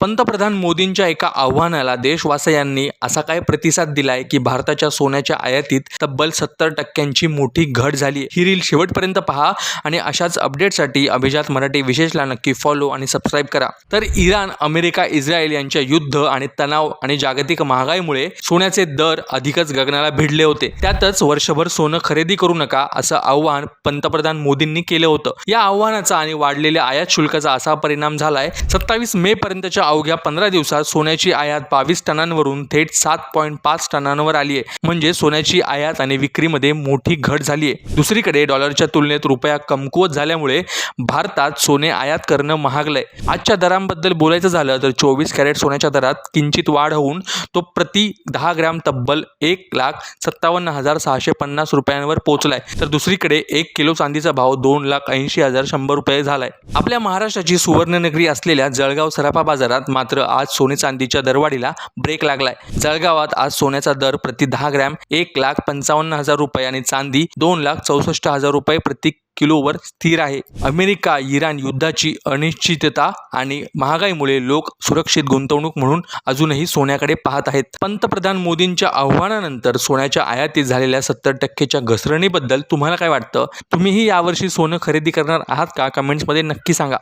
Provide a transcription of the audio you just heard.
पंतप्रधान मोदींच्या एका आव्हानाला देशवासियांनी असा काय प्रतिसाद दिलाय की भारताच्या सोन्याच्या आयातीत तब्बल 70% मोठी घट झाली. ही रील शेवटपर्यंत पहा आणि अशाच अपडेटसाठी अभिजात मराठी विशेषला नक्की फॉलो आणि सबस्क्राईब करा. तर इराण, अमेरिका, इस्रायल यांच्या युद्ध आणि तणाव आणि जागतिक महागाईमुळे सोन्याचे दर अधिकच गगनाला भिडले होते. त्यातच वर्षभर सोनं खरेदी करू नका असं आव्हान पंतप्रधान मोदींनी केलं होतं. या आव्हानाचा आणि वाढलेल्या आयात शुल्काचा असा परिणाम झालाय. 27 मे पर्यंतच्या अवघ्या 15 दिवसात सोन्याची आयात 22 टनांवरून थेट 7.5 टनांवर आली आहे. म्हणजे सोन्याची आयात आणि विक्रीमध्ये मोठी घट झाली आहे. दुसरीकडे डॉलरच्या तुलनेत रुपया कमकुवत झाल्यामुळे भारतात सोने आयात करणं महागलंय. आजच्या दरांबद्दल बोलायचं झालं तर 24 कॅरेट सोन्याच्या दरात किंचित वाढ होऊन तो प्रति 10 ग्रॅम तब्बल 1,57,650 रुपयांवर पोहोचलाय. तर दुसरीकडे 1 किलो चांदीचा भाव 2,80,100 रुपये झालाय. आपल्या महाराष्ट्राची सुवर्णनगरी असलेल्या जळगाव सराफा बाजारात मात्र आज सोने चांदीच्या दरवाढीला ब्रेक लागलाय. जळगावात आज सोन्याचा दर प्रति 10 ग्रॅम 1,55,000 रुपये आणि चांदी 2,64,000 रुपये प्रति किलोवर स्थिर आहे. अमेरिका इराण युद्धाची अनिश्चितता आणि महागाईमुळे लोक सुरक्षित गुंतवणूक म्हणून अजूनही सोन्याकडे पाहत आहेत. पंतप्रधान मोदींच्या आव्हानानंतर सोन्याच्या आयातीत झालेल्या 70%च्या घसरणीबद्दल तुम्हाला काय वाटतं? तुम्हीही यावर्षी सोनं खरेदी करणार आहात का? कमेंट्समध्ये नक्की सांगा.